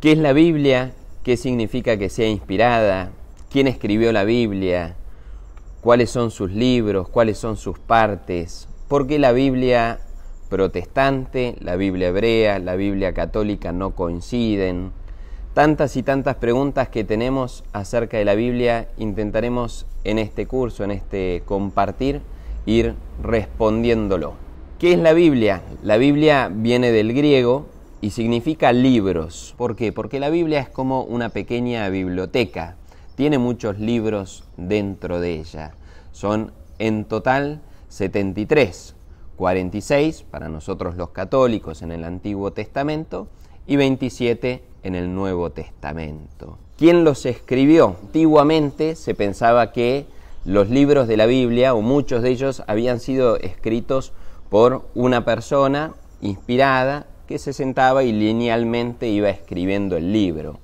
¿Qué es la Biblia? ¿Qué significa que sea inspirada? ¿Quién escribió la Biblia? ¿Cuáles son sus libros? ¿Cuáles son sus partes? ¿Por qué la Biblia protestante, la Biblia hebrea, la Biblia católica no coinciden? Tantas y tantas preguntas que tenemos acerca de la Biblia, intentaremos en este curso, en este compartir, ir respondiéndolo. ¿Qué es la Biblia? La Biblia viene del griego y significa libros. ¿Por qué? Porque la Biblia es como una pequeña biblioteca. Tiene muchos libros dentro de ella. Son en total 73, 46 para nosotros los católicos en el Antiguo Testamento y 27 en el Nuevo Testamento. ¿Quién los escribió? Antiguamente se pensaba que los libros de la Biblia, o muchos de ellos, habían sido escritos por una persona inspirada que se sentaba y linealmente iba escribiendo el libro.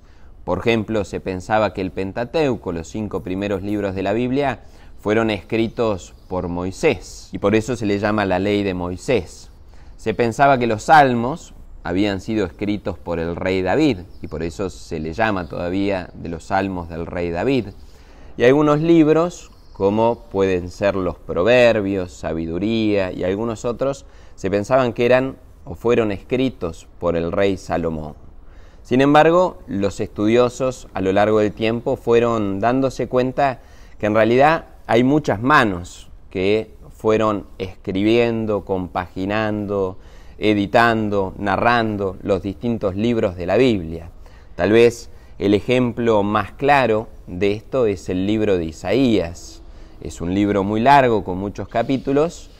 Por ejemplo, se pensaba que el Pentateuco, los 5 primeros libros de la Biblia, fueron escritos por Moisés, y por eso se le llama la ley de Moisés. Se pensaba que los Salmos habían sido escritos por el rey David, y por eso se le llama todavía de los Salmos del rey David. Y algunos libros, como pueden ser los Proverbios, Sabiduría y algunos otros, se pensaban que eran o fueron escritos por el rey Salomón. Sin embargo, los estudiosos a lo largo del tiempo fueron dándose cuenta que en realidad hay muchas manos que fueron escribiendo, compaginando, editando, narrando los distintos libros de la Biblia. Tal vez el ejemplo más claro de esto es el libro de Isaías. Es un libro muy largo con muchos capítulos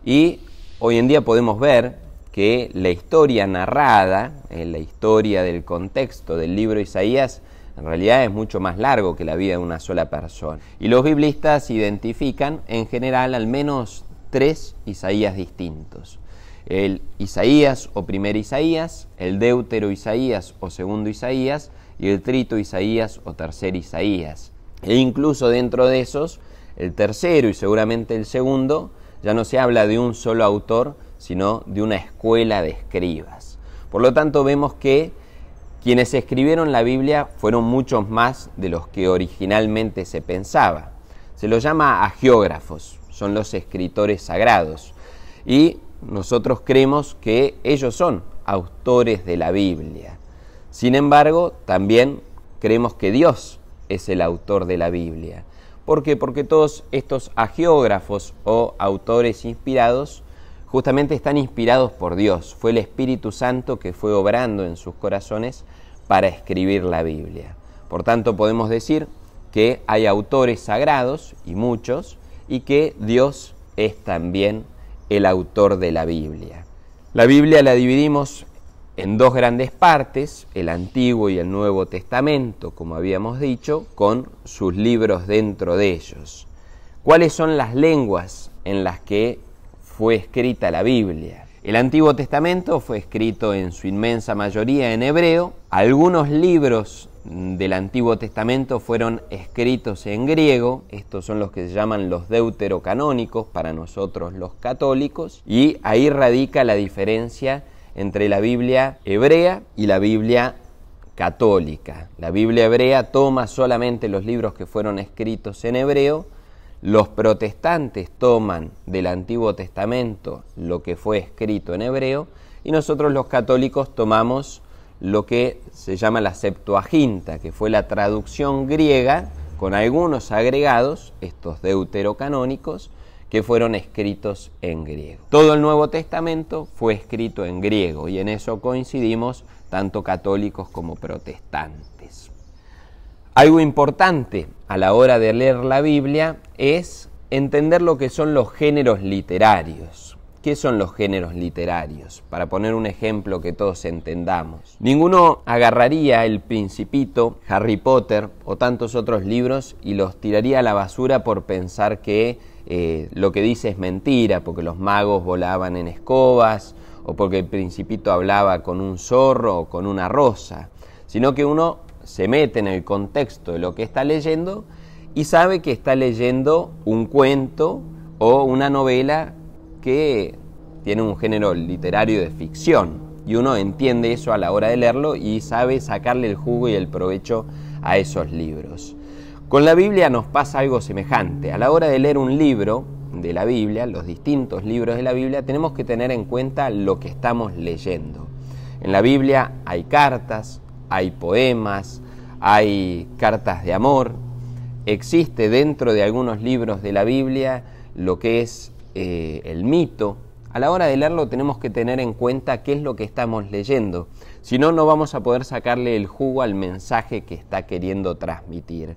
y hoy en día podemos ver que la historia narrada, la historia del contexto del libro de Isaías, en realidad es mucho más largo que la vida de una sola persona. Y los biblistas identifican en general al menos 3 Isaías distintos. El Isaías o primer Isaías, el Deutero Isaías o segundo Isaías y el Trito Isaías o tercer Isaías. E incluso dentro de esos, el tercero y seguramente el segundo, ya no se habla de un solo autor, sino de una escuela de escribas. Por lo tanto, vemos que quienes escribieron la Biblia fueron muchos más de los que originalmente se pensaba. Se los llama agiógrafos, son los escritores sagrados. Y nosotros creemos que ellos son autores de la Biblia. Sin embargo, también creemos que Dios es el autor de la Biblia. ¿Por qué? Porque todos estos agiógrafos o autores inspirados justamente están inspirados por Dios. Fue el Espíritu Santo que fue obrando en sus corazones para escribir la Biblia. Por tanto, podemos decir que hay autores sagrados, y muchos, y que Dios es también el autor de la Biblia. La Biblia la dividimos en 2 grandes partes, el Antiguo y el Nuevo Testamento, como habíamos dicho, con sus libros dentro de ellos. ¿Cuáles son las lenguas en las que fue escrita la Biblia? El Antiguo Testamento fue escrito en su inmensa mayoría en hebreo. Algunos libros del Antiguo Testamento fueron escritos en griego. Estos son los que se llaman los deuterocanónicos para nosotros los católicos. Y ahí radica la diferencia entre la Biblia hebrea y la Biblia católica. La Biblia hebrea toma solamente los libros que fueron escritos en hebreo. Los protestantes toman del Antiguo Testamento lo que fue escrito en hebreo y nosotros los católicos tomamos lo que se llama la Septuaginta, que fue la traducción griega con algunos agregados, estos deuterocanónicos, que fueron escritos en griego. Todo el Nuevo Testamento fue escrito en griego y en eso coincidimos tanto católicos como protestantes. Algo importante a la hora de leer la Biblia es entender lo que son los géneros literarios. ¿Qué son los géneros literarios? Para poner un ejemplo que todos entendamos. Ninguno agarraría El Principito, Harry Potter o tantos otros libros y los tiraría a la basura por pensar que lo que dice es mentira, porque los magos volaban en escobas o porque El Principito hablaba con un zorro o con una rosa, sino que uno se mete en el contexto de lo que está leyendo y sabe que está leyendo un cuento o una novela que tiene un género literario de ficción. Y uno entiende eso a la hora de leerlo y sabe sacarle el jugo y el provecho a esos libros. Con la Biblia nos pasa algo semejante. A la hora de leer un libro de la Biblia, los distintos libros de la Biblia, tenemos que tener en cuenta lo que estamos leyendo. En la Biblia hay cartas, hay poemas, hay cartas de amor. Existe dentro de algunos libros de la Biblia lo que es el mito. A la hora de leerlo tenemos que tener en cuenta qué es lo que estamos leyendo. Si no, no vamos a poder sacarle el jugo al mensaje que está queriendo transmitir.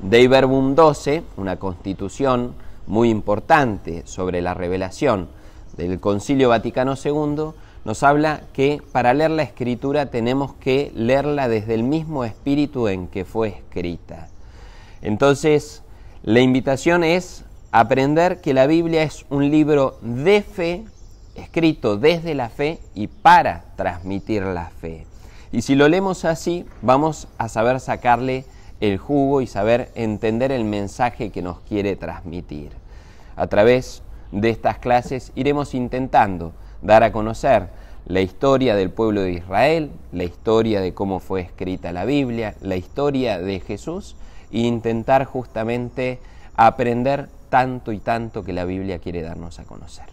Dei Verbum 12, una constitución muy importante sobre la revelación del Concilio Vaticano II, nos habla que para leer la Escritura tenemos que leerla desde el mismo espíritu en que fue escrita. Entonces, la invitación es aprender que la Biblia es un libro de fe, escrito desde la fe y para transmitir la fe. Y si lo leemos así, vamos a saber sacarle el jugo y saber entender el mensaje que nos quiere transmitir. A través de estas clases iremos intentando dar a conocer la historia del pueblo de Israel, la historia de cómo fue escrita la Biblia, la historia de Jesús e intentar justamente aprender tanto y tanto que la Biblia quiere darnos a conocer.